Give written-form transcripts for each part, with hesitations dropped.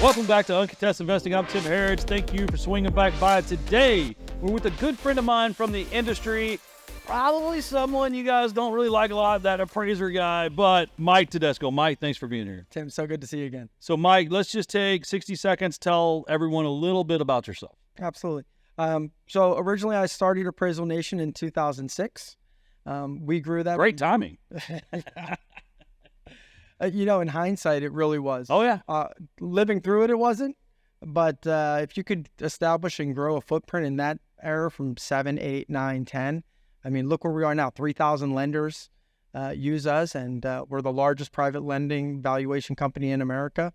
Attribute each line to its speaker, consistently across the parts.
Speaker 1: Welcome back to Uncontested Investing. I'm Tim Harrods. Thank you for swinging back by. Today, we're with a good friend of mine from the industry, probably someone you guys don't really like a lot, that appraiser guy, but Mike Tedesco. Mike, thanks for being here.
Speaker 2: Tim, so good to see you again.
Speaker 1: So, Mike, let's just take 60 seconds, tell everyone a little bit about yourself.
Speaker 2: Absolutely. So originally I started Appraisal Nation in 2006. We grew that.
Speaker 1: Great timing.
Speaker 2: In hindsight, it really was.
Speaker 1: Oh, yeah.
Speaker 2: Living through it, it wasn't. But if you could establish and grow a footprint in that era from 7, 8, 9, 10, I mean, look where we are now. 3,000 lenders use us, and we're the largest private lending valuation company in America.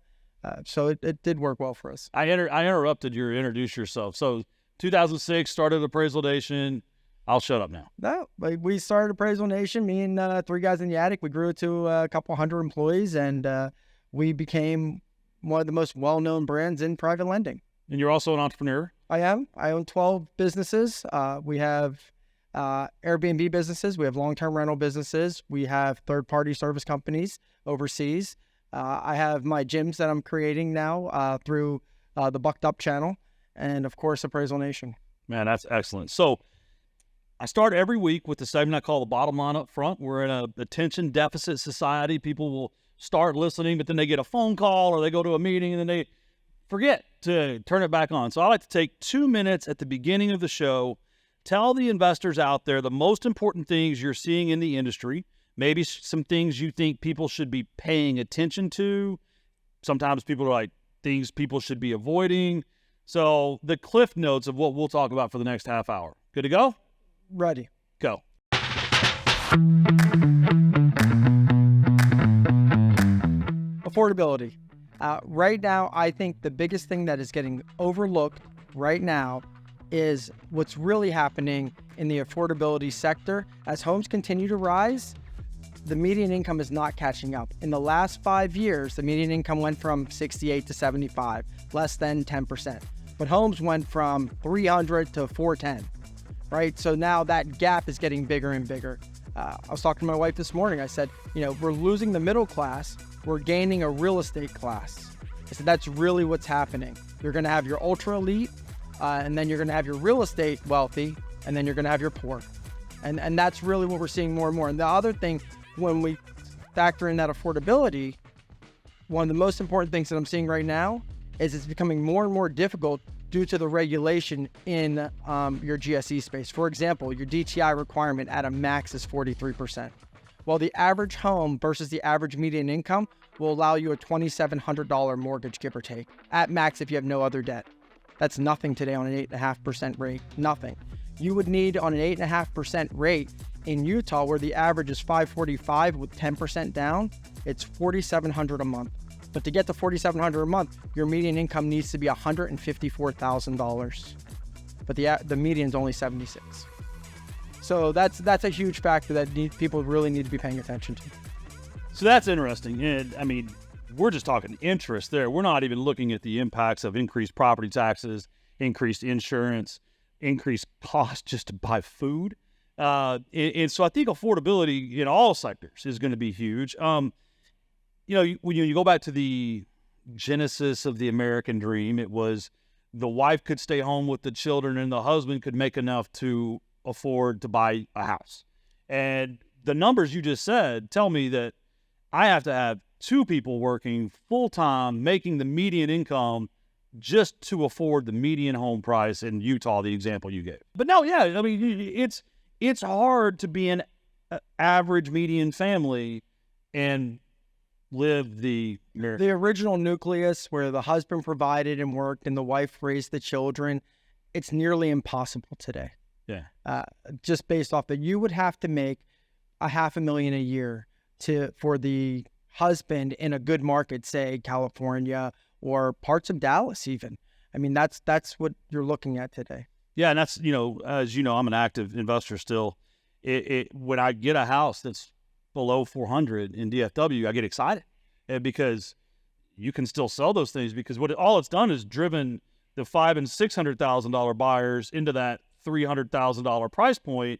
Speaker 2: So it did work well for us.
Speaker 1: I interrupted you to introduce yourself. So 2006, started Appraisal Nation. I'll shut up now.
Speaker 2: No, we started Appraisal Nation, me and three guys in the attic. We grew it to a couple hundred employees, and we became one of the most well-known brands in private lending.
Speaker 1: And you're also an entrepreneur?
Speaker 2: I am. I own 12 businesses. We have Airbnb businesses. We have long-term rental businesses. We have third-party service companies overseas. I have my gyms that I'm creating now through the Bucked Up channel, and, of course, Appraisal Nation.
Speaker 1: Man, that's excellent. So I start every week with the segment I call the bottom line up front. We're in a attention deficit society. People will start listening, but then they get a phone call or they go to a meeting and then they forget to turn it back on. So I like to take 2 minutes at the beginning of the show, tell the investors out there the most important things you're seeing in the industry, maybe some things you think people should be paying attention to. Sometimes people are like, things people should be avoiding. So the cliff notes of what we'll talk about for the next half hour. Good to go?
Speaker 2: Ready.
Speaker 1: Go.
Speaker 2: Affordability. Right now, I think the biggest thing that is getting overlooked right now is what's really happening in the affordability sector. As homes continue to rise, the median income is not catching up. In the last 5 years, the median income went from 68 to 75, less than 10%. But homes went from 300 to 410. Right? So now that gap is getting bigger and bigger. I was talking to my wife this morning. I said, we're losing the middle class. We're gaining a real estate class. I said, that's really what's happening. You're going to have your ultra elite, and then you're going to have your real estate wealthy, and then you're going to have your poor. And that's really what we're seeing more and more. And the other thing, when we factor in that affordability, one of the most important things that I'm seeing right now is it's becoming more and more difficult due to the regulation in your GSE space. For example, your DTI requirement at a max is 43%. While the average home versus the average median income will allow you a $2,700 mortgage, give or take, at max if you have no other debt. That's nothing today on an 8.5% rate, nothing. You would need on an 8.5% rate in Utah, where the average is 545 with 10% down, it's $4,700 a month. But to get to $4,700 a month, your median income needs to be $154,000. But the median's only 76. So that's a huge factor that people really need to be paying attention to.
Speaker 1: So that's interesting. And I mean, we're just talking interest there. We're not even looking at the impacts of increased property taxes, increased insurance, increased cost just to buy food. And so I think affordability in all sectors is going to be huge. When you go back to the genesis of the American dream, it was the wife could stay home with the children and the husband could make enough to afford to buy a house. And the numbers you just said tell me that I have to have two people working full-time, making the median income just to afford the median home price in Utah, the example you gave. But no, yeah, I mean, it's hard to be an average median family and live the
Speaker 2: original nucleus where the husband provided and worked and the wife raised the children. It's nearly impossible today.
Speaker 1: Yeah.
Speaker 2: Just based off that, you would have to make $500,000 a year for the husband in a good market, say California or parts of Dallas even. I mean, that's what you're looking at today.
Speaker 1: Yeah, and that's, as you know, I'm an active investor still. When I get a house that's below 400 in DFW, I get excited because you can still sell those things, because all it's done is driven the $500,000 and $600,000 buyers into that $300,000 price point,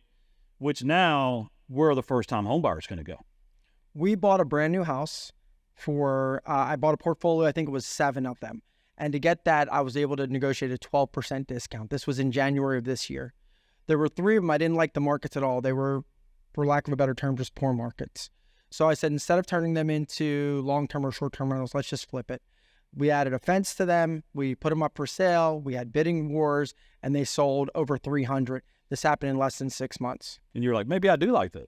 Speaker 1: which now where are the first-time home buyers going to go?
Speaker 2: We bought a brand new house I bought a portfolio, I think it was 7 of them. And to get that, I was able to negotiate a 12% discount. This was in January of this year. There were 3 of them. I didn't like the markets at all. They were, for lack of a better term, just poor markets. So I said, instead of turning them into long-term or short-term rentals, let's just flip it. We added a fence to them. We put them up for sale. We had bidding wars, and they sold over 300. This happened in less than 6 months.
Speaker 1: And you're like, maybe I do like those.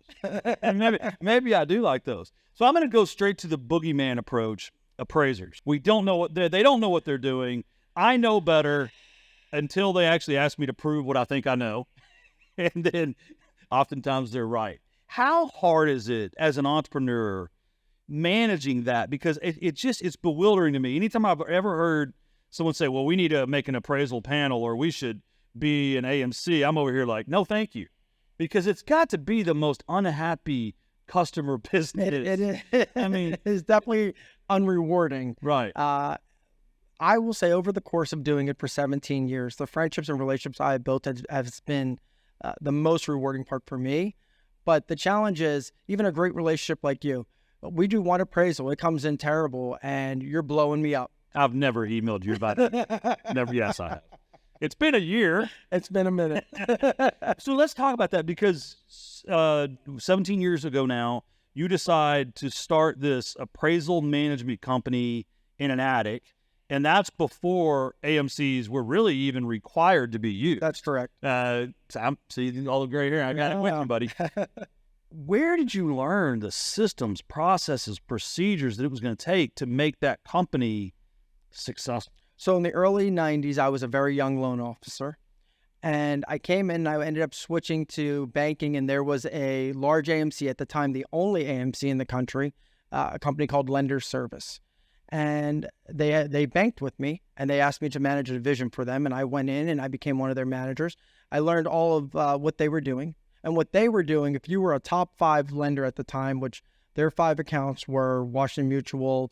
Speaker 1: And maybe I do like those. So I'm going to go straight to the boogeyman approach. Appraisers. We don't know what they don't know what they're doing. I know better until they actually ask me to prove what I think I know. And then oftentimes they're right. How hard is it as an entrepreneur managing that? Because it's bewildering to me. Anytime I've ever heard someone say, well, we need to make an appraisal panel or we should be an AMC, I'm over here like, no, thank you. Because it's got to be the most unhappy customer business. I mean,
Speaker 2: it's definitely unrewarding.
Speaker 1: Right.
Speaker 2: I will say over the course of doing it for 17 years, the friendships and relationships I have built has been the most rewarding part for me. But the challenge is, even a great relationship like you, we do one appraisal, it comes in terrible, and you're blowing me up.
Speaker 1: I've never emailed you about it. Never. Yes, I have. It's been a year.
Speaker 2: It's been a minute.
Speaker 1: So let's talk about that, because 17 years ago now, you decide to start this appraisal management company in an attic, and that's before AMCs were really even required to be used.
Speaker 2: That's correct.
Speaker 1: So I'm seeing all the gray hair. I got it with you, buddy. Where did you learn the systems, processes, procedures that it was going to take to make that company successful?
Speaker 2: So in the early 90s, I was a very young loan officer, and I came in and I ended up switching to banking, and there was a large AMC at the time, the only AMC in the country, a company called Lender Service. And they banked with me, and they asked me to manage a division for them, and I went in and I became one of their managers. I learned all of what they were doing. And what they were doing, if you were a top 5 lender at the time, which their 5 accounts were Washington Mutual,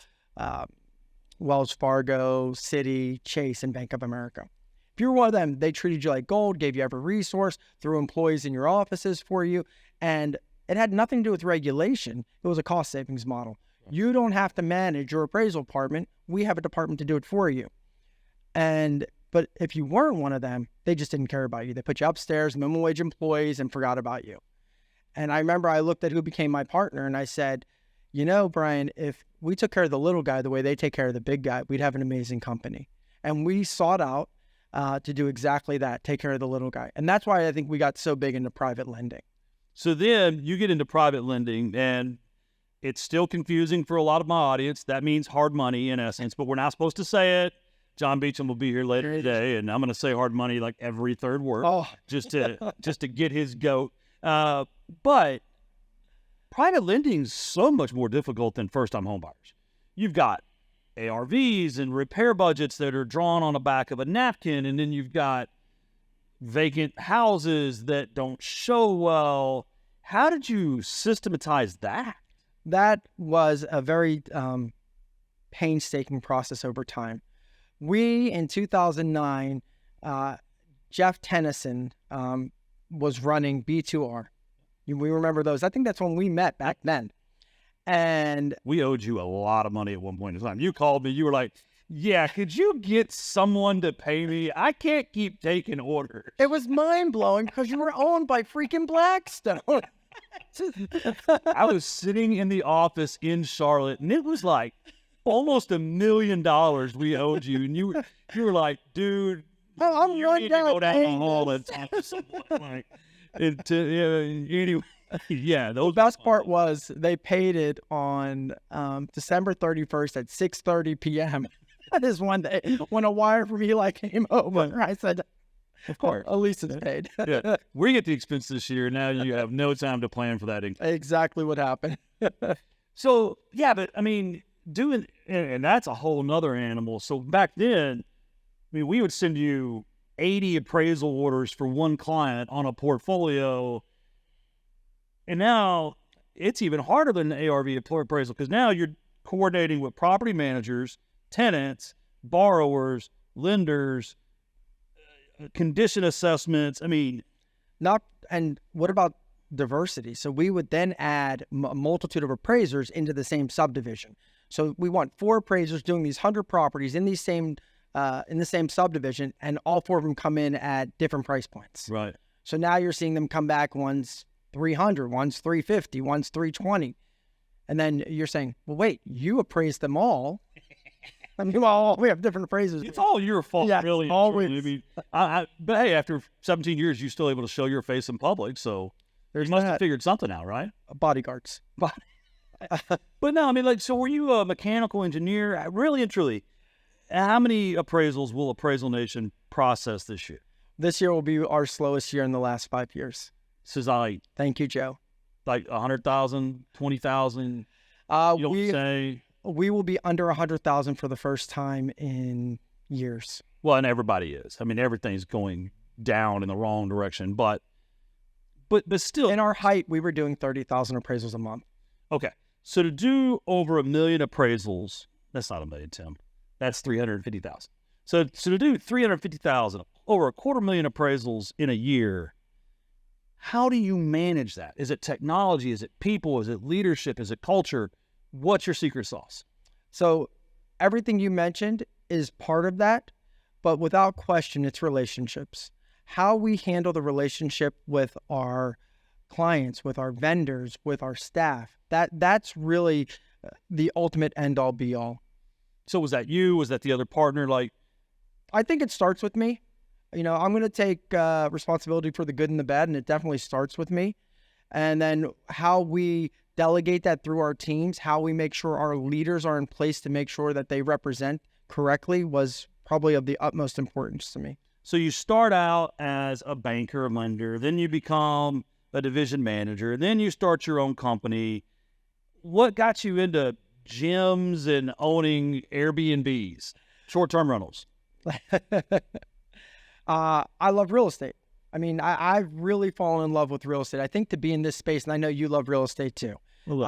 Speaker 2: Wells Fargo, Citi, Chase, and Bank of America. If you were one of them, they treated you like gold, gave you every resource, threw employees in your offices for you, and it had nothing to do with regulation. It was a cost savings model. You don't have to manage your appraisal department. We have a department to do it for you. But if you weren't one of them, they just didn't care about you. They put you upstairs, minimum wage employees, and forgot about you. And I remember I looked at who became my partner, and I said, you know, Brian, if we took care of the little guy the way they take care of the big guy, we'd have an amazing company. And we sought out to do exactly that, take care of the little guy. And that's why I think we got so big into private lending.
Speaker 1: So then you get into private lending, and it's still confusing for a lot of my audience. That means hard money in essence, but we're not supposed to say it. John Beecham will be here later today, and I'm going to say hard money like every third word, just to get his goat. But private lending is so much more difficult than first-time home buyers. You've got ARVs and repair budgets that are drawn on the back of a napkin, and then you've got vacant houses that don't show well. How did you systematize that?
Speaker 2: That was a very painstaking process over time. We, in 2009, Jeff Tennyson was running B2R. We remember those. I think that's when we met back then. And
Speaker 1: we owed you a lot of money at one point in time. You called me. You were like, yeah, could you get someone to pay me? I can't keep taking orders.
Speaker 2: It was mind-blowing because you were owned by freaking Blackstone.
Speaker 1: I was sitting in the office in Charlotte, and it was like almost $1 million we owed you. And you were like, dude,
Speaker 2: I'm
Speaker 1: you need to go down the hall and talk to someone. Like, anyway, yeah.
Speaker 2: The best part was they paid it on December 31st at 6:30 p.m. That is one day when a wire from Eli came over. I said,
Speaker 1: of course,
Speaker 2: at least it's paid.
Speaker 1: Yeah. We get the expense this year. Now you have no time to plan for that income.
Speaker 2: Exactly what happened.
Speaker 1: So, yeah, but I mean, and that's a whole nother animal. So back then, I mean, we would send you 80 appraisal orders for one client on a portfolio. And now it's even harder than the ARV appraisal, because now you're coordinating with property managers, tenants, borrowers, lenders, condition assessments. I mean,
Speaker 2: and what about diversity? So we would then add a multitude of appraisers into the same subdivision. So we want 4 appraisers doing these 100 properties in these same in the same subdivision, and all 4 of them come in at different price points.
Speaker 1: Right.
Speaker 2: So now you're seeing them come back, one's 300, one's 350, one's 320. And then you're saying, well, wait, you appraised them all. I mean, well, we have different appraisers.
Speaker 1: It's all your fault,
Speaker 2: Yeah,
Speaker 1: really.
Speaker 2: always.
Speaker 1: I mean, but hey, after 17 years, you're still able to show your face in public, so you must have figured something out, right?
Speaker 2: Bodyguards.
Speaker 1: But no, I mean, like, so were you a mechanical engineer? Really and truly, how many appraisals will Appraisal Nation process this year?
Speaker 2: This year will be our slowest year in the last 5 years.
Speaker 1: This is like
Speaker 2: Thank you, Joe.
Speaker 1: 100,000, 20,000. You don't say.
Speaker 2: We will be under 100,000 for the first time in years.
Speaker 1: Well, and everybody is. I mean, everything's going down in the wrong direction, but still.
Speaker 2: In our height, we were doing 30,000 appraisals a month.
Speaker 1: Okay, so to do over 1 million appraisals, that's not 1 million, Tim. That's 350,000. So to do 350,000, over 250,000 appraisals in a year, how do you manage that? Is it technology? Is it people? Is it leadership? Is it culture? What's your secret sauce?
Speaker 2: So everything you mentioned is part of that, but without question, it's relationships. How we handle the relationship with our clients, with our vendors, with our staff, that's really the ultimate end-all, be-all.
Speaker 1: So was that you? Was that the other partner? Like,
Speaker 2: I think it starts with me. You know, I'm going to take responsibility for the good and the bad, and it definitely starts with me. And then how we delegate that through our teams, how we make sure our leaders are in place to make sure that they represent correctly was probably of the utmost importance to me.
Speaker 1: So you start out as a banker, a lender, then you become a division manager, then you start your own company. What got you into gyms and owning Airbnbs, short-term rentals?
Speaker 2: I love real estate. I mean, I've really fallen in love with real estate. I think to be in this space, and I know you love real estate too. You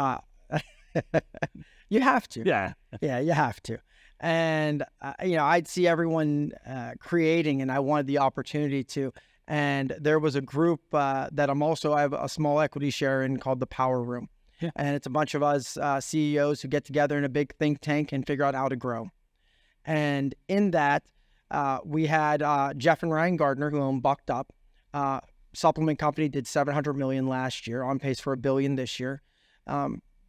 Speaker 2: have to.
Speaker 1: Yeah.
Speaker 2: Yeah, you have to. And, I'd see everyone creating, and I wanted the opportunity to. And there was a group that I have a small equity share in called the Power Room.
Speaker 1: Yeah.
Speaker 2: And it's a bunch of us CEOs who get together in a big think tank and figure out how to grow. And in that, we had Jeff and Ryan Gardner, who own Bucked Up. Supplement company did $700 million last year, on pace for $1 billion this year.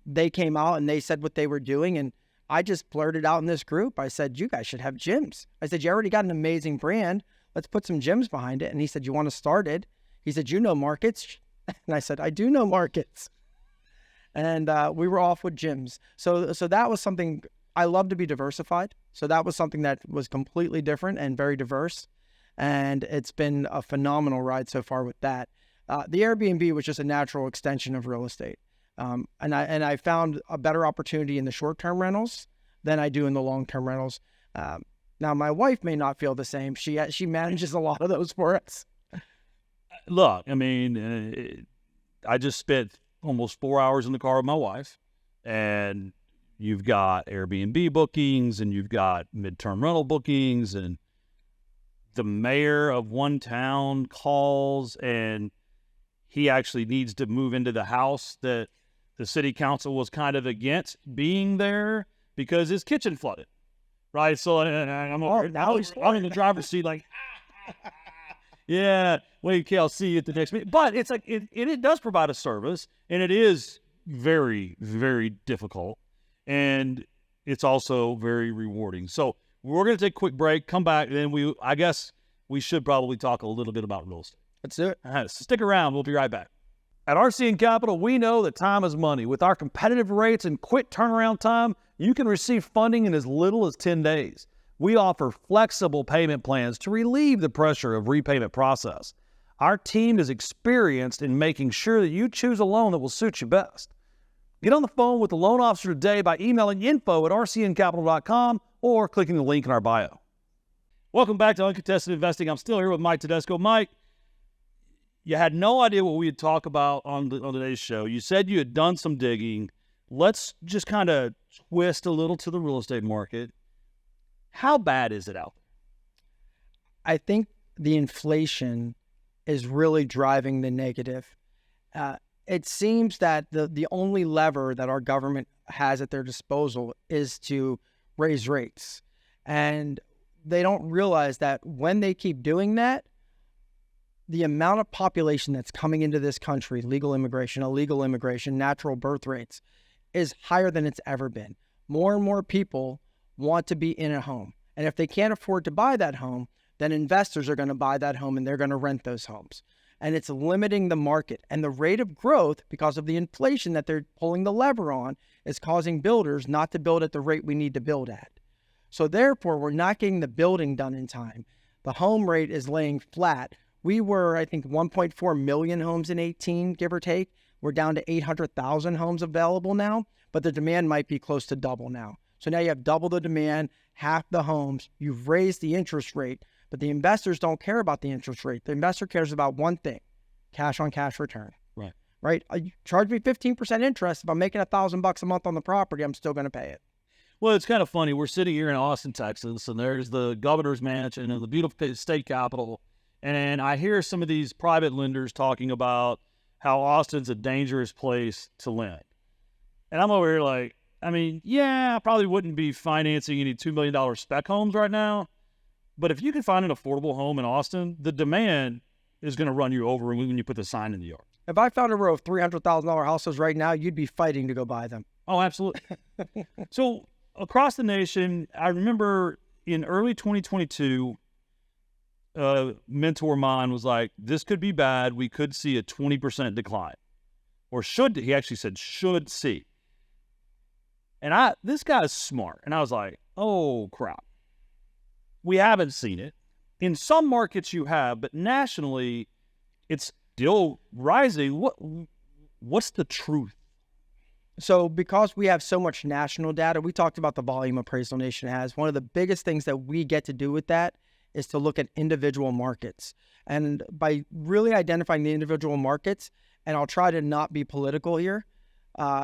Speaker 2: They came out and they said what they were doing, and I just blurted out in this group. I said, you guys should have gyms. I said, you already got an amazing brand. Let's put some gyms behind it. And he said, you want to start it? He said, you know markets? And I said, I do know markets. And we were off with gyms. So that was something. I love to be diversified. So that was something that was completely different and very diverse. And it's been a phenomenal ride so far with that. The Airbnb was just a natural extension of real estate. And I found a better opportunity in the short-term rentals than I do in the long-term rentals. Now, my wife may not feel the same. She manages a lot of those for us.
Speaker 1: Look, I mean, I just spent almost 4 hours in the car with my wife, and you've got Airbnb bookings, and you've got midterm rental bookings, and the mayor of one town calls, and he actually needs to move into the house that the city council was kind of against being there because his kitchen flooded, right? So I'm in the driver's seat like, yeah, wait, okay, I'll see you at the next meeting. But it's like, it does provide a service, and it is very, very difficult, and it's also very rewarding. So we're going to take a quick break, come back, and then I guess we should probably talk a little bit about real estate.
Speaker 2: Let's do it.
Speaker 1: All right, so stick around. We'll be right back. At RCN Capital, we know that time is money. With our competitive rates and quick turnaround time, you can receive funding in as little as 10 days. We offer flexible payment plans to relieve the pressure of repayment process. Our team is experienced in making sure that you choose a loan that will suit you best. Get on the phone with the loan officer today by emailing info@rcncapital.com or clicking the link in our bio. Welcome back to Uncontested Investing. I'm still here with Mike Tedesco. Mike, you had no idea what we'd talk about on today's show. You said you had done some digging. Let's just kind of twist a little to the real estate market. How bad is it out there?
Speaker 2: I think the inflation is really driving the negative. It seems that the only lever that our government has at their disposal is to raise rates. And they don't realize that when they keep doing that, the amount of population that's coming into this country, legal immigration, illegal immigration, natural birth rates, is higher than it's ever been. More and more people want to be in a home. And if they can't afford to buy that home, then investors are going to buy that home and they're going to rent those homes. And it's limiting the market. And the rate of growth, because of the inflation that they're pulling the lever on, is causing builders not to build at the rate we need to build at. So therefore, we're not getting the building done in time. The home rate is laying flat. We were, I think, 1.4 million homes in 18, give or take. We're down to 800,000 homes available now, but the demand might be close to double now. So now you have double the demand, half the homes. You've raised the interest rate, but the investors don't care about the interest rate. The investor cares about one thing, cash on cash return. Right? You charge me 15% interest. If I'm making $1,000 a month on the property, I'm still going to pay it.
Speaker 1: Well, it's kind of funny. We're sitting here in Austin, Texas, and there's the governor's mansion and the beautiful state capitol. And I hear some of these private lenders talking about how Austin's a dangerous place to lend. And I'm over here like, I mean, yeah, I probably wouldn't be financing any $2 million spec homes right now. But if you can find an affordable home in Austin, the demand is going to run you over when you put the sign in the yard.
Speaker 2: If I found a row of $300,000 houses right now, you'd be fighting to go buy them.
Speaker 1: Oh, absolutely. So across the nation, I remember in early 2022, a mentor of mine was like, this could be bad. We could see a 20% decline. Or he actually said, should see. And this guy is smart. And I was like, oh, crap. We haven't seen it. In some markets you have, but nationally, it's still rising. What's the truth?
Speaker 2: So because we have so much national data, we talked about the volume Appraisal Nation has. One of the biggest things that we get to do with that is to look at individual markets. And by really identifying the individual markets, and I'll try to not be political here,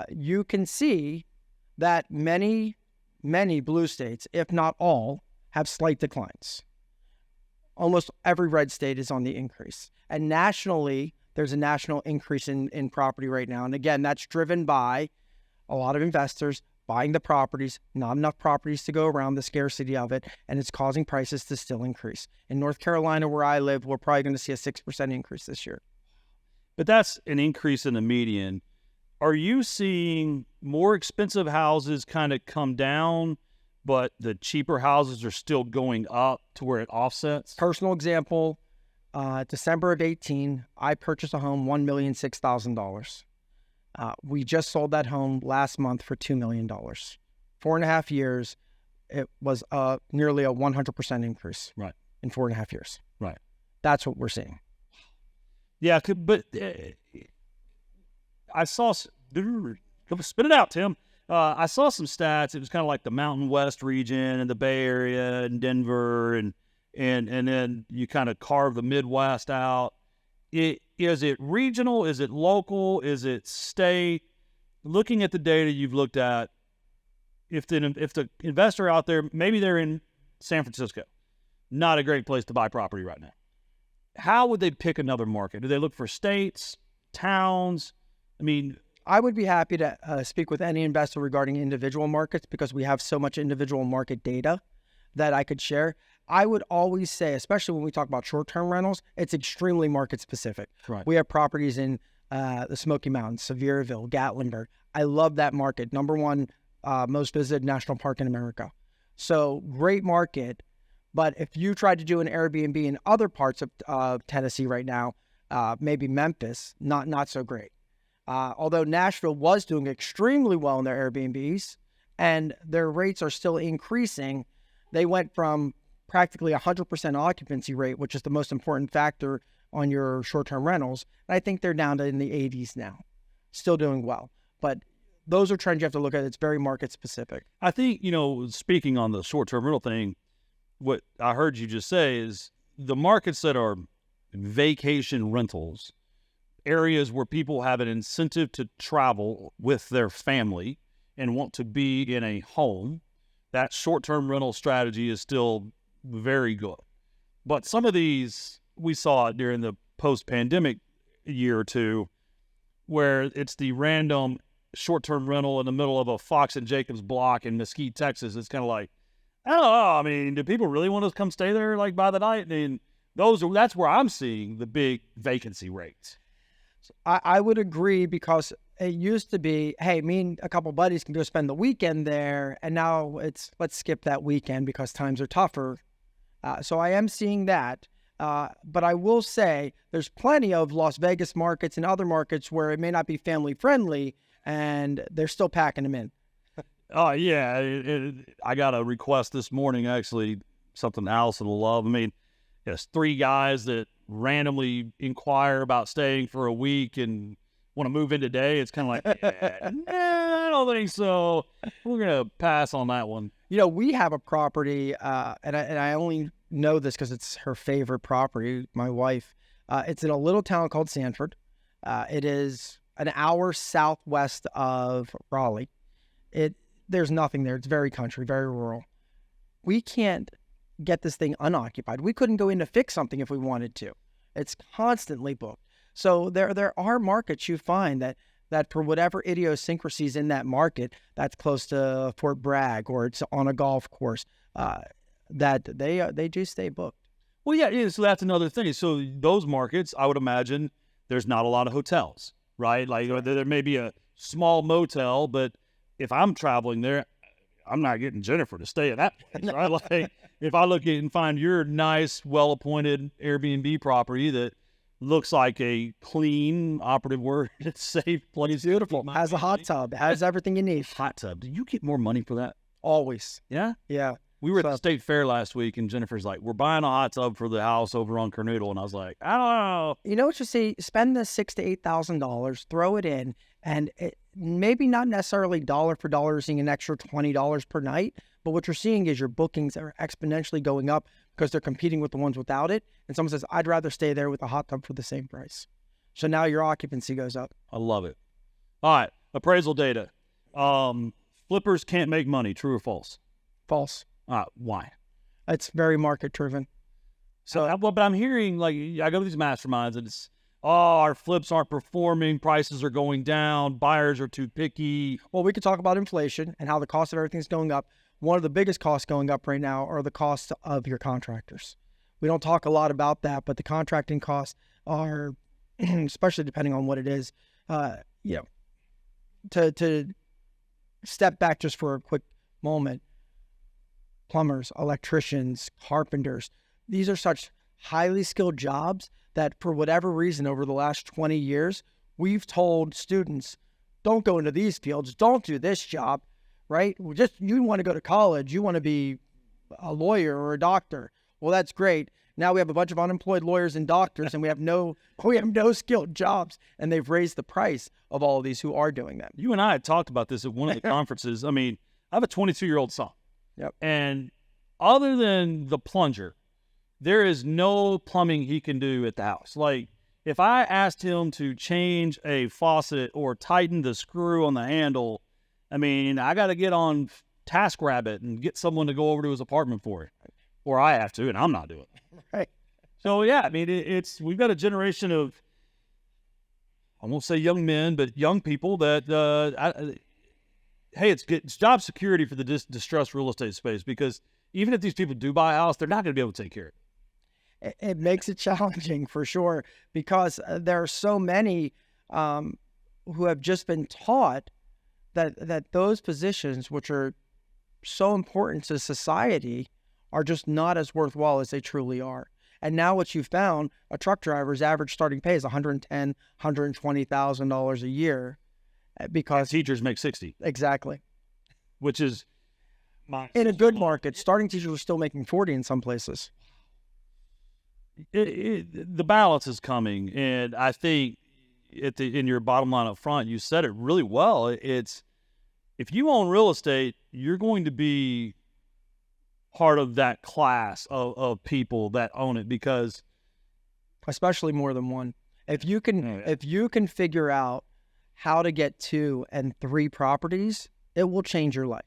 Speaker 2: you can see that many blue states, if not all, have slight declines. Almost every red state is on the increase. And nationally, there's a national increase in property right now. And again, that's driven by a lot of investors buying the properties, not enough properties to go around, the scarcity of it, and it's causing prices to still increase. In North Carolina, where I live, we're probably going to see a 6% increase this year.
Speaker 1: But that's an increase in the median. Are you seeing more expensive houses kind of come down, but the cheaper houses are still going up to where it offsets?
Speaker 2: Personal example, December of 18, I purchased a home, $1,006,000. We just sold that home last month for $2 million. 4.5 years, it was nearly a 100% increase.
Speaker 1: Right.
Speaker 2: In 4.5 years.
Speaker 1: Right.
Speaker 2: That's what we're seeing.
Speaker 1: Yeah, but I saw, spit it out, Tim. I saw some stats. It was kind of like the Mountain West region and the Bay Area and Denver, and then you kind of carve the Midwest out. Is it regional? Is it local? Is it state? Looking at the data you've looked at, if the investor out there, maybe they're in San Francisco, not a great place to buy property right now. How would they pick another market? Do they look for states, towns? I mean,
Speaker 2: I would be happy to speak with any investor regarding individual markets because we have so much individual market data that I could share. I would always say, especially when we talk about short-term rentals, it's extremely market specific.
Speaker 1: Right.
Speaker 2: We have properties in the Smoky Mountains, Sevierville, Gatlinburg. I love that market. Number one most visited national park in America. So great market. But if you try to do an Airbnb in other parts of Tennessee right now, maybe Memphis, not so great. Although Nashville was doing extremely well in their Airbnbs and their rates are still increasing, they went from practically 100% occupancy rate, which is the most important factor on your short-term rentals. And I think they're down to in the 80s now, still doing well. But those are trends you have to look at. It's very market specific.
Speaker 1: I think, speaking on the short-term rental thing, what I heard you just say is the markets that are vacation rentals, areas where people have an incentive to travel with their family and want to be in a home, that short-term rental strategy is still very good. But some of these, we saw it during the post-pandemic year or two, where it's the random short-term rental in the middle of a Fox and Jacobs block in Mesquite, Texas. It's kind of like, I don't know. I mean, do people really want to come stay there like by the night? I mean, that's where I'm seeing the big vacancy rates.
Speaker 2: I would agree, because it used to be, hey, me and a couple buddies can go spend the weekend there, and now it's let's skip that weekend because times are tougher. So I am seeing that. But I will say there's plenty of Las Vegas markets and other markets where it may not be family friendly, and they're still packing them in.
Speaker 1: Oh, yeah. I got a request this morning, actually, something Allison will love. I mean, there's 3 guys that randomly inquire about staying for a week and want to move in today. It's kind of like, yeah, I don't think so. We're going to pass on that one.
Speaker 2: We have a property, and I only know this because it's her favorite property, my wife. It's in a little town called Sanford. It is an hour southwest of Raleigh. There's nothing there. It's very country, very rural. We can't get this thing unoccupied. We couldn't go in to fix something if we wanted to. It's constantly booked. So there are markets you find that for whatever idiosyncrasies in that market, that's close to Fort Bragg or it's on a golf course, that they do stay booked.
Speaker 1: Well, yeah. So that's another thing. So those markets, I would imagine, there's not a lot of hotels, right? Like there may be a small motel, but if I'm traveling there, I'm not getting Jennifer to stay at that place, right? Like if I look at and find your nice, well-appointed Airbnb property that looks like a clean, operative word, safe place.
Speaker 2: Beautiful. Has a hot tub. Has everything you need.
Speaker 1: Hot tub. Do you get more money for that?
Speaker 2: Always.
Speaker 1: Yeah?
Speaker 2: Yeah.
Speaker 1: We were at the state fair last week, and Jennifer's like, we're buying a hot tub for the house over on Kernoodle. And I was like, I don't know.
Speaker 2: You know what you see? Spend the $6,000 to $8,000, throw it in, and maybe not necessarily dollar for dollar seeing an extra $20 per night, but what you're seeing is your bookings are exponentially going up because they're competing with the ones without it. And someone says, I'd rather stay there with a hot tub for the same price. So now your occupancy goes up.
Speaker 1: I love it. All right. Appraisal data. Flippers can't make money. True or false?
Speaker 2: False.
Speaker 1: Why?
Speaker 2: It's very market driven.
Speaker 1: So, but I'm hearing, like, I go to these masterminds and it's, our flips aren't performing, prices are going down, buyers are too picky.
Speaker 2: Well, we could talk about inflation and how the cost of everything's going up. One of the biggest costs going up right now are the costs of your contractors. We don't talk a lot about that, but the contracting costs are, especially depending on what it is, to step back just for a quick moment. Plumbers, electricians, carpenters, these are such highly skilled jobs that for whatever reason over the last 20 years, we've told students, don't go into these fields, don't do this job, right? You want to go to college, you want to be a lawyer or a doctor. Well, that's great. Now we have a bunch of unemployed lawyers and doctors, and we have no skilled jobs, and they've raised the price of all of these who are doing that.
Speaker 1: You and I had talked about this at one of the conferences. I mean, I have a 22-year-old son.
Speaker 2: Yep.
Speaker 1: And other than the plunger, there is no plumbing he can do at the house. Like, if I asked him to change a faucet or tighten the screw on the handle, I mean, I got to get on TaskRabbit and get someone to go over to his apartment for it. Or I have to, and I'm not doing it.
Speaker 2: Right.
Speaker 1: So, yeah, I mean, we've got a generation of, I won't say young men, but young people that, hey, it's job security for the distressed real estate space, because even if these people do buy a house, they're not going to be able to take care of it.
Speaker 2: It makes it challenging for sure, because there are so many who have just been taught that those positions, which are so important to society, are just not as worthwhile as they truly are. And now what you found, a truck driver's average starting pay is $110,000, $120,000 a year. Because
Speaker 1: teachers make 60.
Speaker 2: Exactly.
Speaker 1: Which is
Speaker 2: in a good market. Starting teachers are still making 40 in some places.
Speaker 1: The balance is coming, and I think in your bottom line up front, you said it really well. It's, if you own real estate, you're going to be part of that class of people that own it, because
Speaker 2: especially more than one. If you can figure out how to get 2 and 3 properties, it will change your life.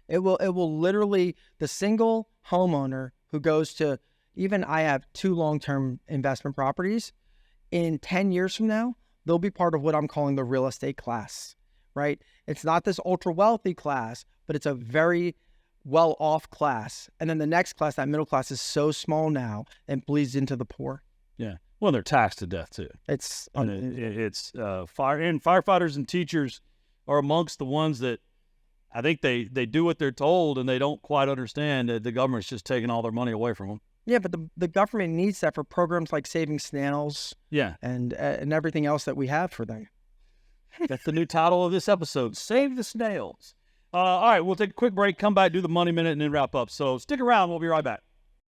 Speaker 2: It will literally, the single homeowner who goes to, even I have 2 long-term investment properties, in 10 years from now, they'll be part of what I'm calling the real estate class, right? It's not this ultra wealthy class, but it's a very well-off class. And then the next class, that middle class, is so small now and bleeds into the poor.
Speaker 1: Yeah. Well, they're taxed to death too.
Speaker 2: It's
Speaker 1: firefighters and teachers are amongst the ones that I think they do what they're told, and they don't quite understand that the government's just taking all their money away from them.
Speaker 2: Yeah, but the government needs that for programs like saving snails.
Speaker 1: Yeah.
Speaker 2: And everything else that we have for them.
Speaker 1: That's the new title of this episode, Save the Snails. All right, we'll take a quick break, come back, do the Money Minute, and then wrap up. So stick around. We'll be right back.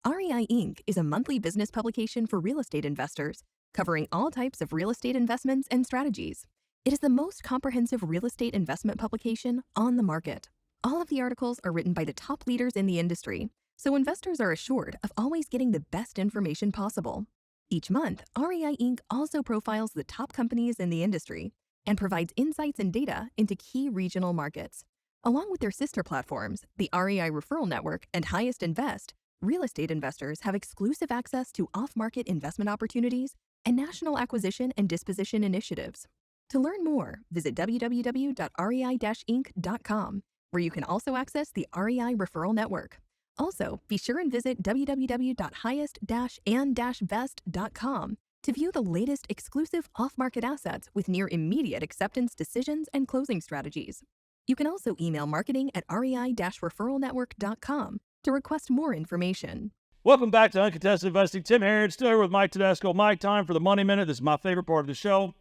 Speaker 3: REI Inc. is a monthly business publication for real estate investors, covering all types of real estate investments and strategies. It is the most comprehensive real estate investment publication on the market. All of the articles are written by the top leaders in the industry, so investors are assured of always getting the best information possible. Each month, REI Inc. also profiles the top companies in the industry and provides insights and data into key regional markets. Along with their sister platforms, the REI Referral Network and Highest Invest, real estate investors have exclusive access to off-market investment opportunities and national acquisition and disposition initiatives. To learn more, visit www.rei-inc.com, where you can also access the REI Referral Network. Also, be sure and visit www.highest-and-vest.com to view the latest exclusive off-market assets with near immediate acceptance decisions and closing strategies. You can also email marketing@rei-referralnetwork.com to request more information.
Speaker 1: Welcome back to Uncontested Investing. Tim Herod, still here with Mike Tedesco. Mike, time for the Money Minute. This is my favorite part of the show.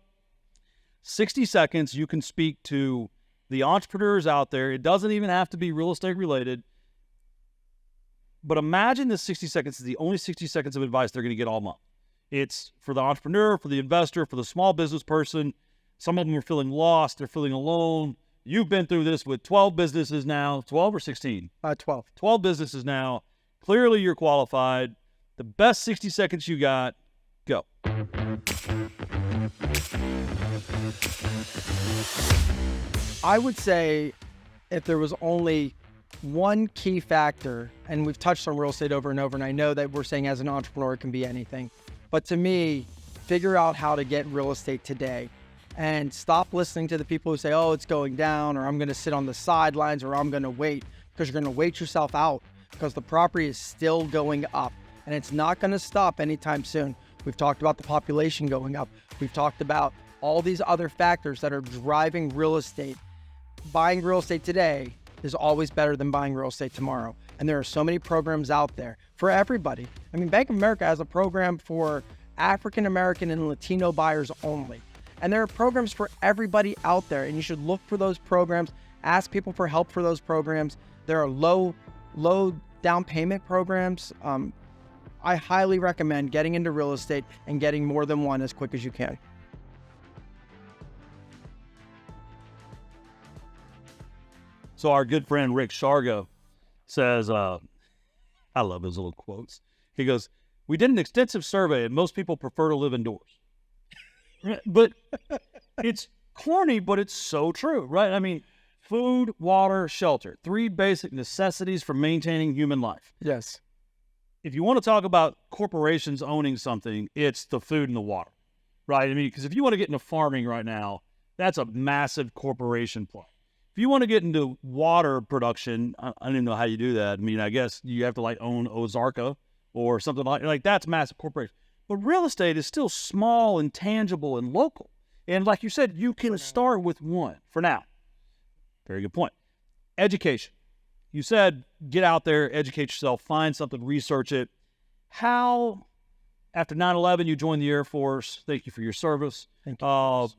Speaker 1: 60 seconds, you can speak to the entrepreneurs out there. It doesn't even have to be real estate related. But imagine this 60 seconds is the only 60 seconds of advice they're going to get all month. It's for the entrepreneur, for the investor, for the small business person. Some of them are feeling lost. They're feeling alone. You've been through this with 12 businesses now. 12 or 16?
Speaker 2: 12.
Speaker 1: 12 businesses now. Clearly you're qualified. The best 60 seconds you got, go.
Speaker 2: I would say if there was only one key factor, and we've touched on real estate over and over, and I know that we're saying as an entrepreneur it can be anything, but to me, figure out how to get real estate today and stop listening to the people who say, oh, it's going down, or I'm going to sit on the sidelines, or I'm going to wait, because you're going to wait yourself out because the property is still going up and it's not going to stop anytime soon. We've talked about the population going up. We've talked about all these other factors that are driving real estate. Buying real estate today is always better than buying real estate tomorrow. And there are so many programs out there for everybody. I mean, Bank of America has a program for African American and Latino buyers only. And there are programs for everybody out there, and you should look for those programs, ask people for help for those programs. There are low down payment programs. I highly recommend getting into real estate and getting more than one as quick as you can.
Speaker 1: So our good friend Rick Shargo says, I love his little quotes. He goes, we did an extensive survey and most people prefer to live indoors. But it's corny, but it's so true, right? I mean, food, water, shelter, 3 basic necessities for maintaining human life.
Speaker 2: Yes.
Speaker 1: If you want to talk about corporations owning something, it's the food and the water, right? I mean, because if you want to get into farming right now, that's a massive corporation play. If you want to get into water production, I don't even know how you do that. I mean, I guess you have to like own Ozarka or something like that's massive corporation. But real estate is still small and tangible and local. And like you said, you can start with one for now. Very good point. Education. You said get out there, educate yourself, find something, research it. How, after 9/11, you joined the Air Force. Thank you for your service.
Speaker 2: Thank you.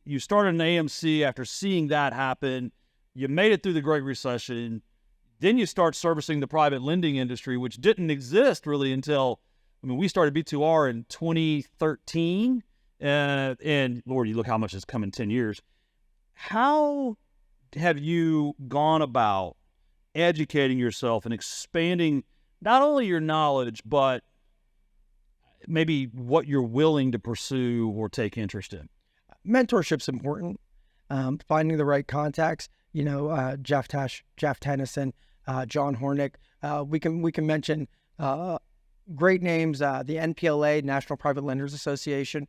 Speaker 1: You started an AMC after seeing that happen. You made it through the Great Recession. Then you start servicing the private lending industry, which didn't exist really until, we started B2R in 2013. And Lord, you look how much has come in 10 years. How have you gone about educating yourself and expanding not only your knowledge, but maybe what you're willing to pursue or take interest in?
Speaker 2: Mentorship's important. Finding the right contacts. Jeff Tennyson, John Hornick. We can mention great names. The NPLA, National Private Lenders Association.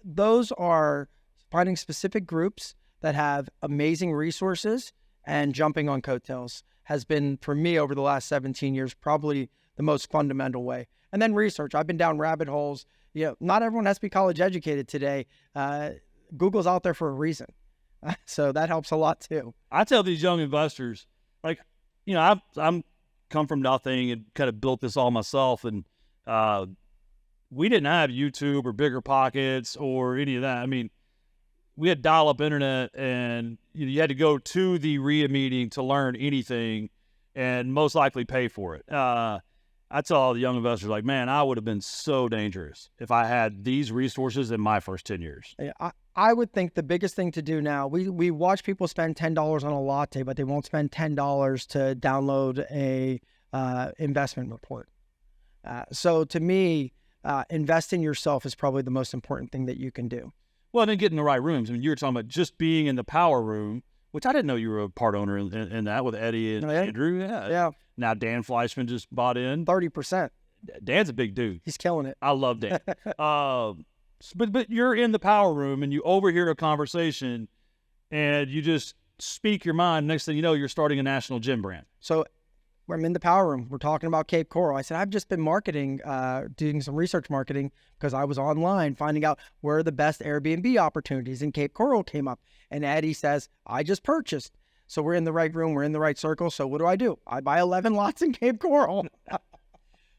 Speaker 2: Those are finding specific groups that have amazing resources and jumping on coattails. has been, for me over the last 17 years, probably the most fundamental way. And then research. I've been down rabbit holes. Not everyone has to be college educated today. Google's out there for a reason. So that helps a lot too.
Speaker 1: I tell these young investors, like, I'm come from nothing and kind of built this all myself. And we didn't have YouTube or Bigger Pockets or any of that. I mean, we had dial-up internet, and you had to go to the RIA meeting to learn anything and most likely pay for it. I tell all the young investors, like, man, I would have been so dangerous if I had these resources in my first 10 years.
Speaker 2: I would think the biggest thing to do now, we watch people spend $10 on a latte, but they won't spend $10 to download a investment report. So to me, invest in yourself is probably the most important thing that you can do.
Speaker 1: Well, then get in the right rooms. I mean, you were talking about just being in the power room, which I didn't know you were a part owner in that with Eddie and Andrew.
Speaker 2: Yeah.
Speaker 1: Now Dan Fleischman just bought in.
Speaker 2: 30%.
Speaker 1: Dan's a big dude.
Speaker 2: He's killing it.
Speaker 1: I love Dan. But you're in the power room and you overhear a conversation and you just speak your mind. Next thing you know, you're starting a national gym brand.
Speaker 2: So I'm in the power room. We're talking about Cape Coral. I said, I've just been marketing, doing some research marketing because I was online finding out where are the best Airbnb opportunities, and Cape Coral came up. And Eddie says, I just purchased. So we're in the right room. We're in the right circle. So what do? I buy 11 lots in Cape Coral.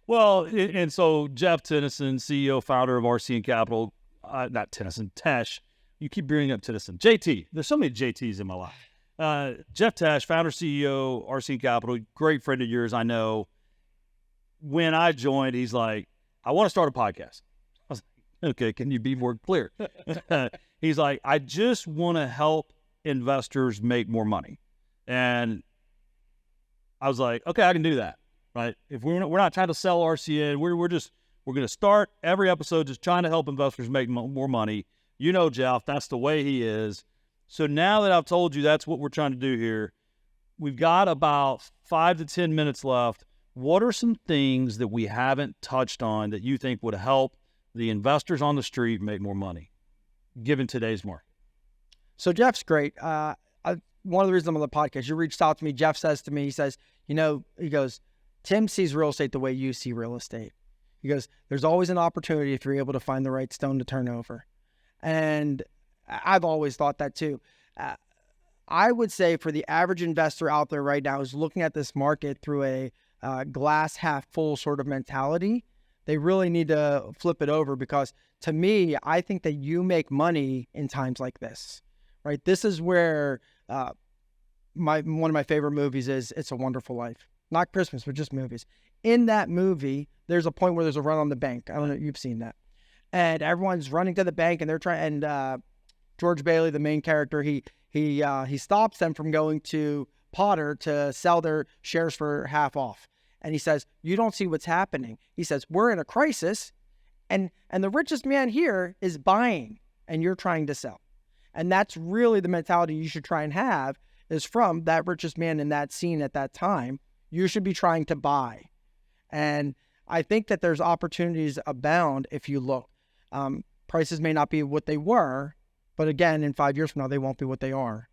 Speaker 1: Well, and so Jeff Tennyson, CEO, founder of RCN Capital, not Tennyson, Tesh. You keep bringing up Tennyson. JT. There's so many JTs in my life. Jeff Tesh, founder, CEO, RCN Capital, great friend of yours, I know. When I joined, he's like, I want to start a podcast. I was like, okay, can you be more clear? He's like, I just want to help investors make more money. And I was like, okay, I can do that, right? If we're not trying to sell RCN, we're going to start every episode just trying to help investors make more money. You know, Jeff, that's the way he is. So now that I've told you that's what we're trying to do here, we've got about 5 to 10 minutes left. What are some things that we haven't touched on that you think would help the investors on the street make more money, given today's market?
Speaker 2: So Jeff's great. One of the reasons I'm on the podcast, you reached out to me. Jeff says to me, he says, he goes, Tim sees real estate the way you see real estate. He goes, there's always an opportunity if you're able to find the right stone to turn over. And I've always thought that too. I would say for the average investor out there right now who's looking at this market through a glass half full sort of mentality, they really need to flip it over, because to me, I think that you make money in times like this, right? This is where one of my favorite movies is It's a Wonderful Life. Not Christmas, but just movies. In that movie, there's a point where there's a run on the bank. I don't know if you've seen that. And everyone's running to the bank, and they're trying, and George Bailey, the main character, he stops them from going to Potter to sell their shares for half off. And he says, you don't see what's happening. He says, we're in a crisis, and the richest man here is buying, and you're trying to sell. And that's really the mentality you should try and have, is from that richest man in that scene at that time. You should be trying to buy. And I think that there's opportunities abound if you look. Prices may not be what they were, but again, in 5 years from now, they won't be what they are.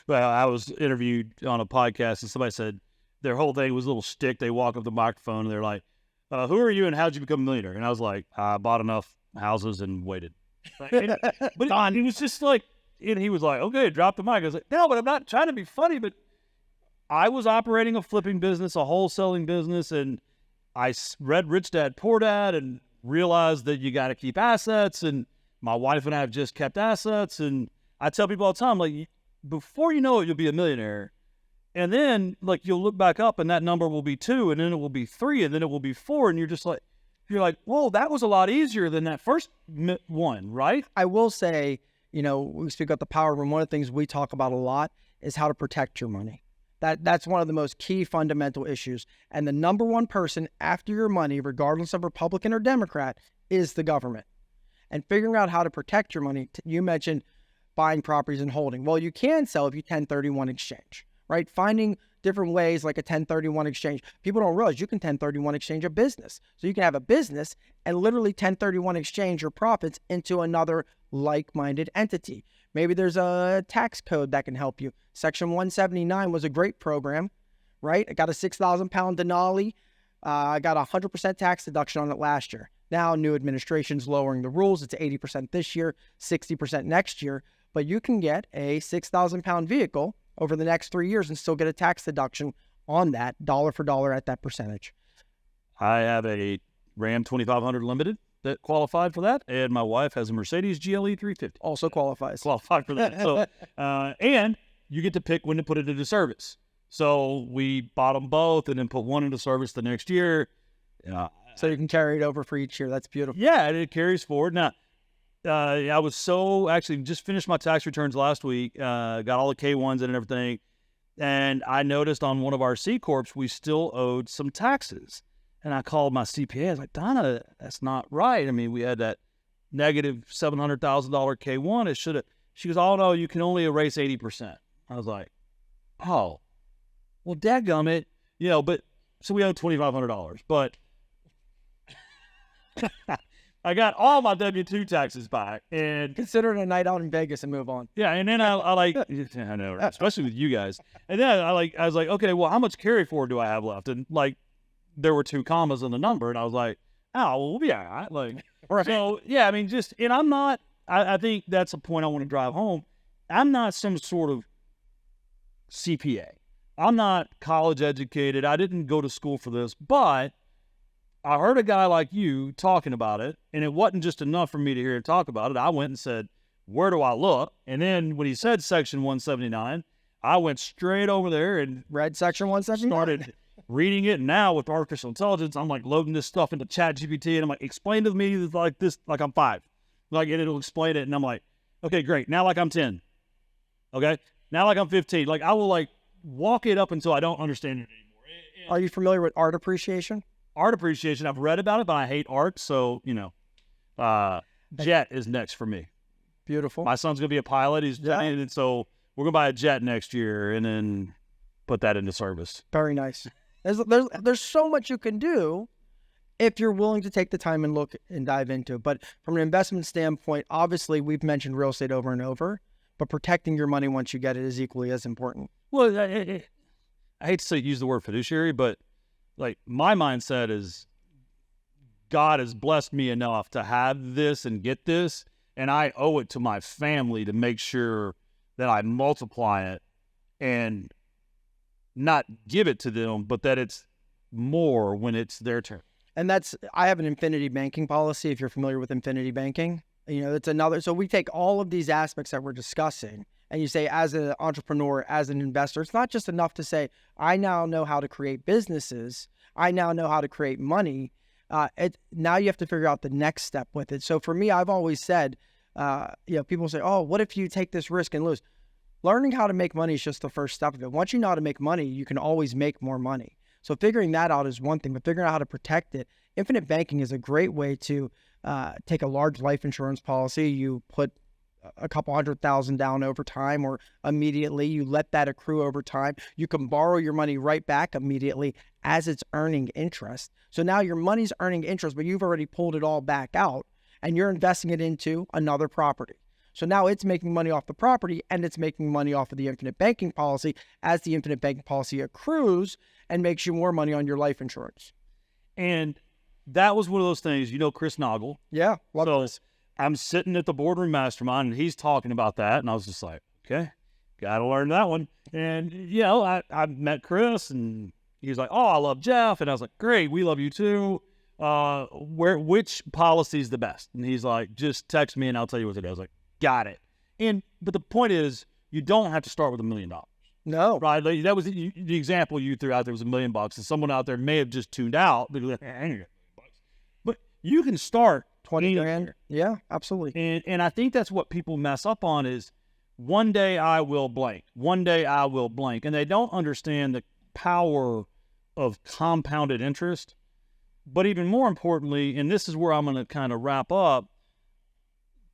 Speaker 1: Well, I was interviewed on a podcast, and somebody said their whole thing was a little shtick. They walk up the microphone, and they're like, who are you, and how'd you become a millionaire? And I was like, I bought enough houses and waited. But it was just like, and he was like, okay, drop the mic. I was like, no, but I'm not trying to be funny, but I was operating a flipping business, a wholesaling business, and I read Rich Dad, Poor Dad, and realized that you got to keep assets, and my wife and I have just kept assets, and I tell people all the time, like, before you know it, you'll be a millionaire, and then, like, you'll look back up, and that number will be 2, and then it will be 3, and then it will be 4, and you're like, whoa, that was a lot easier than that first one, right?
Speaker 2: I will say, we speak about the power room. One of the things we talk about a lot is how to protect your money. That's one of the most key fundamental issues. And the number one person after your money, regardless of Republican or Democrat, is the government. And figuring out how to protect your money. You mentioned buying properties and holding. Well, you can sell if you 1031 exchange, right? Finding different ways like a 1031 exchange. People don't realize you can 1031 exchange a business. So you can have a business and literally 1031 exchange your profits into another like-minded entity. Maybe there's a tax code that can help you. Section 179 was a great program, right? I got a 6,000 pound Denali. I got 100% tax deduction on it last year. Now, new administration's lowering the rules. It's 80% this year, 60% next year. But you can get a 6,000 pound vehicle over the next 3 years and still get a tax deduction on that, dollar for dollar at that percentage.
Speaker 1: I have a Ram 2500 Limited that qualified for that, and my wife has a Mercedes GLE 350.
Speaker 2: Also qualifies.
Speaker 1: Qualified for that. So, and you get to pick when to put it into service. So we bought them both and then put one into service the next year.
Speaker 2: So you can carry it over for each year. That's beautiful.
Speaker 1: Yeah, it carries forward. Now, I was actually just finished my tax returns last week, got all the K1s in and everything, and I noticed on one of our C Corps, we still owed some taxes. And I called my CPA. I was like, Donna, that's not right. I mean, we had that negative $700,000 K1. It should have. She goes, oh, no, you can only erase 80%. I was like, oh, well, dadgummit. But so we owe $2,500. But I got all my W-2 taxes back. And
Speaker 2: consider it a night out in Vegas and move on.
Speaker 1: Yeah, and then I know, especially with you guys. And then I was like, okay, well, how much carry forward do I have left? And there were 2 commas in the number, and I was like, oh, well, we'll be all right.
Speaker 2: Right.
Speaker 1: So, yeah, I mean, and I'm not, I think that's a point I want to drive home. I'm not some sort of CPA. I'm not college educated. I didn't go to school for this, but I heard a guy like you talking about it, and it wasn't just enough for me to hear him talk about it. I went and said, where do I look? And then when he said Section 179, I went straight over there and
Speaker 2: read Section 179.
Speaker 1: Started reading it. And now with artificial intelligence, I'm loading this stuff into ChatGPT, and I'm explain to me like this, like I'm 5. And it'll explain it, and I'm like, okay, great. Now I'm 10. Okay? Now I'm 15. I will walk it up until I don't understand it anymore.
Speaker 2: Are you familiar with art appreciation?
Speaker 1: Art appreciation, I've read about it, but I hate art, so, jet is next for me.
Speaker 2: Beautiful.
Speaker 1: My son's going to be a pilot. And so we're going to buy a jet next year and then put that into service.
Speaker 2: Very nice. There's so much you can do if you're willing to take the time and look and dive into it. But from an investment standpoint, obviously, we've mentioned real estate over and over, but protecting your money once you get it is equally as important.
Speaker 1: Well, I hate to use the word fiduciary, but my mindset is God has blessed me enough to have this and get this, and I owe it to my family to make sure that I multiply it and not give it to them, but that it's more when it's their turn.
Speaker 2: And I have an infinity banking policy. If you're familiar with infinity banking, it's another. So we take all of these aspects that we're discussing, and you say, as an entrepreneur, as an investor, it's not just enough to say, I now know how to create businesses. I now know how to create money. Now you have to figure out the next step with it. So for me, I've always said, people say, oh, what if you take this risk and lose? Learning how to make money is just the first step of it. Once you know how to make money, you can always make more money. So figuring that out is one thing, but figuring out how to protect it. Infinite banking is a great way to take a large life insurance policy. You put a couple $100,000 down over time or immediately. You let that accrue over time. You can borrow your money right back immediately as it's earning interest. So now your money's earning interest, but you've already pulled it all back out and you're investing it into another property. So now it's making money off the property and it's making money off of the infinite banking policy as the infinite banking policy accrues and makes you more money on your life insurance.
Speaker 1: And that was one of those things, Chris Noggle.
Speaker 2: Yeah.
Speaker 1: So I'm sitting at the boardroom mastermind and he's talking about that. And I was just like, okay, got to learn that one. And, I met Chris and he was like, oh, I love Jeff. And I was like, great, we love you too. Which policy is the best? And he's like, just text me and I'll tell you what it is. I was like, got it. But the point is, you don't have to start with $1 million.
Speaker 2: No.
Speaker 1: Right? That was the example you threw out there was $1 million. And someone out there may have just tuned out. But you can start
Speaker 2: 20 grand. Yeah, absolutely.
Speaker 1: And I think that's what people mess up on is one day I will blank. One day I will blank. And they don't understand the power of compounded interest. But even more importantly, and this is where I'm going to kind of wrap up,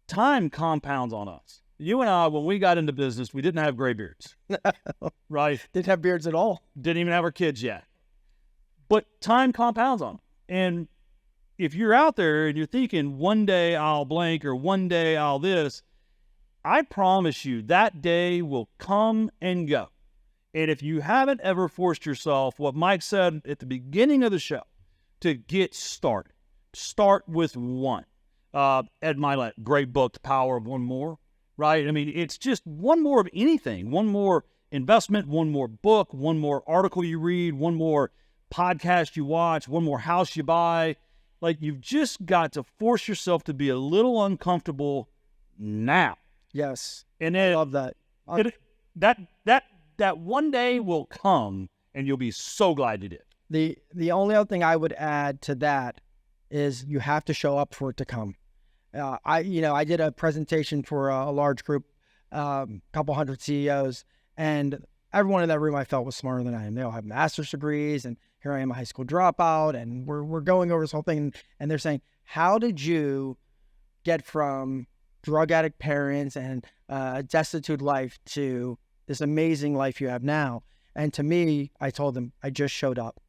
Speaker 1: time compounds on us. you and I, when we got into business, we didn't have gray beards, right?
Speaker 2: Didn't have beards at all.
Speaker 1: Didn't even have our kids yet. But time compounds on them. And if you're out there and you're thinking, one day I'll blank or one day I'll this, I promise you that day will come and go. And if you haven't ever forced yourself, what Mike said at the beginning of the show, to get started, start with one. Ed Milet, great book, The Power of One More, right? I mean, it's just one more of anything, one more investment, one more book, one more article you read, one more podcast you watch, one more house you buy. Like, you've just got to force yourself to be a little uncomfortable now.
Speaker 2: Yes.
Speaker 1: And then
Speaker 2: I love that.
Speaker 1: That one day will come and you'll be so glad you did.
Speaker 2: The only other thing I would add to that is you have to show up for it to come. I did a presentation for a large group, couple hundred CEOs, and everyone in that room I felt was smarter than I am. They all have master's degrees, and here I am, a high school dropout, and we're going over this whole thing, and they're saying, how did you get from drug addict parents and destitute life to this amazing life you have now? And to me, I told them, I just showed up.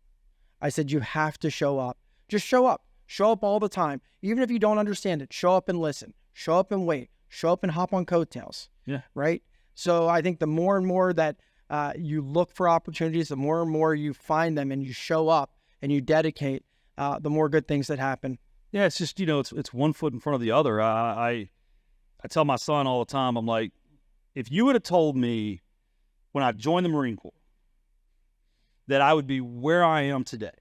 Speaker 2: I said, you have to show up. Just show up. Show up all the time. Even if you don't understand it, show up and listen. Show up and wait. Show up and hop on coattails.
Speaker 1: Yeah.
Speaker 2: Right? So I think the more and more that you look for opportunities, the more and more you find them and you show up and you dedicate, the more good things that happen.
Speaker 1: Yeah, it's just, it's one foot in front of the other. I tell my son all the time, I'm like, if you would have told me when I joined the Marine Corps that I would be where I am today,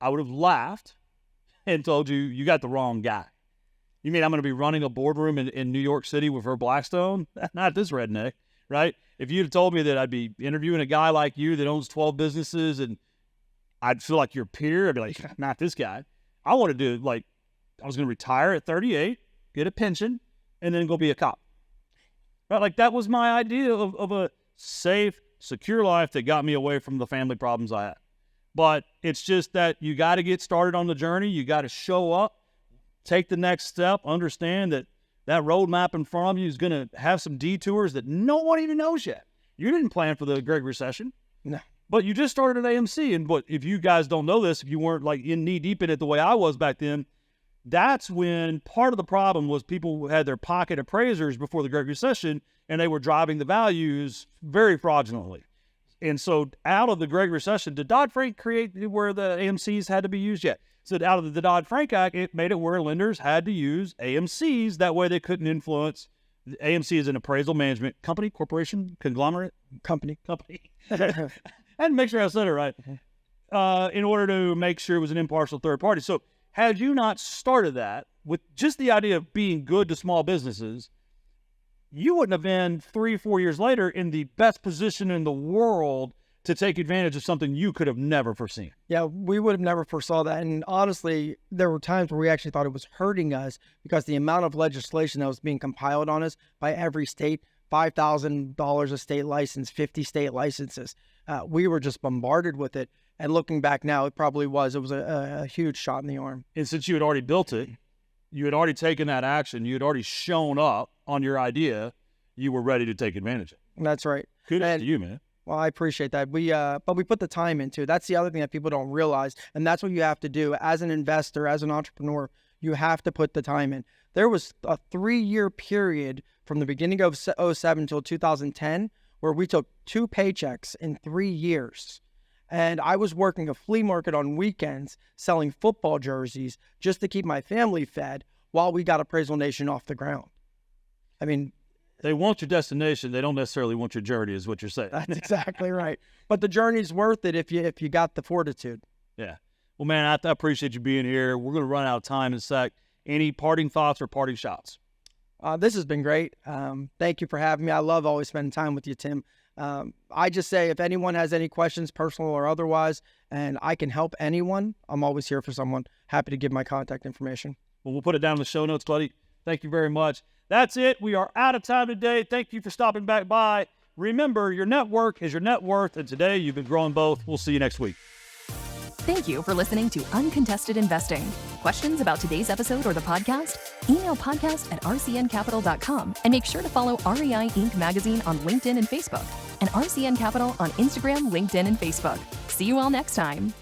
Speaker 1: I would have laughed and told you, you got the wrong guy. You mean I'm going to be running a boardroom in New York City with her Blackstone? Not this redneck, right? If you'd have told me that I'd be interviewing a guy like you that owns 12 businesses and I'd feel like your peer, I'd be like, not this guy. I wanted to I was going to retire at 38, get a pension, and then go be a cop. Right? Like, that was my idea of a safe, secure life that got me away from the family problems I had. But it's just that you got to get started on the journey. You got to show up, take the next step, understand that roadmap in front of you is going to have some detours that no one even knows yet. You didn't plan for the Great Recession.
Speaker 2: No.
Speaker 1: But you just started at AMC. And if you guys don't know this, if you weren't in knee deep in it the way I was back then, that's when part of the problem was people had their pocket appraisers before the Great Recession, and they were driving the values very fraudulently. And so out of the Great Recession, did Dodd-Frank create where the AMCs had to be used yet? So out of the Dodd-Frank Act, it made it where lenders had to use AMCs. That way they couldn't influence. AMC is an appraisal management company, corporation, conglomerate?
Speaker 2: Company.
Speaker 1: I had to make sure I said it right. In order to make sure it was an impartial third party. So had you not started that with just the idea of being good to small businesses, you wouldn't have been 3 or 4 years later in the best position in the world to take advantage of something you could have never foreseen.
Speaker 2: Yeah, we would have never foresaw that. And honestly, there were times where we actually thought it was hurting us because the amount of legislation that was being compiled on us by every state, $5,000 a state license, 50 state licenses. We were just bombarded with it. And looking back now, it was a huge shot in the arm.
Speaker 1: And since you had already built it, you had already taken that action, you had already shown up on your idea, you were ready to take advantage of it.
Speaker 2: That's right.
Speaker 1: Kudos to you, man.
Speaker 2: Well, I appreciate that. But we put the time into it. That's the other thing that people don't realize. And that's what you have to do as an investor, as an entrepreneur. You have to put the time in. There was a 3-year period from the beginning of 2007 until 2010 where we took 2 paychecks in 3 years. And I was working a flea market on weekends selling football jerseys just to keep my family fed while we got Appraisal Nation off the ground. I mean,
Speaker 1: they want your destination. They don't necessarily want your journey, is what you're saying.
Speaker 2: That's exactly right. But the journey's worth it if you got the fortitude.
Speaker 1: Yeah. Well, man, I appreciate you being here. We're going to run out of time in a sec. Any parting thoughts or parting shots?
Speaker 2: This has been great. Thank you for having me. I love always spending time with you, Tim. I just say if anyone has any questions, personal or otherwise, and I can help anyone, I'm always here for someone. Happy to give my contact information.
Speaker 1: Well, we'll put it down in the show notes, buddy. Thank you very much. That's it. We are out of time today. Thank you for stopping back by. Remember, your network is your net worth, and today you've been growing both. We'll see you next week.
Speaker 3: Thank you for listening to Uncontested Investing. Questions about today's episode or the podcast? Email podcast@rcncapital.com and make sure to follow REI Inc. magazine on LinkedIn and Facebook and RCN Capital on Instagram, LinkedIn, and Facebook. See you all next time.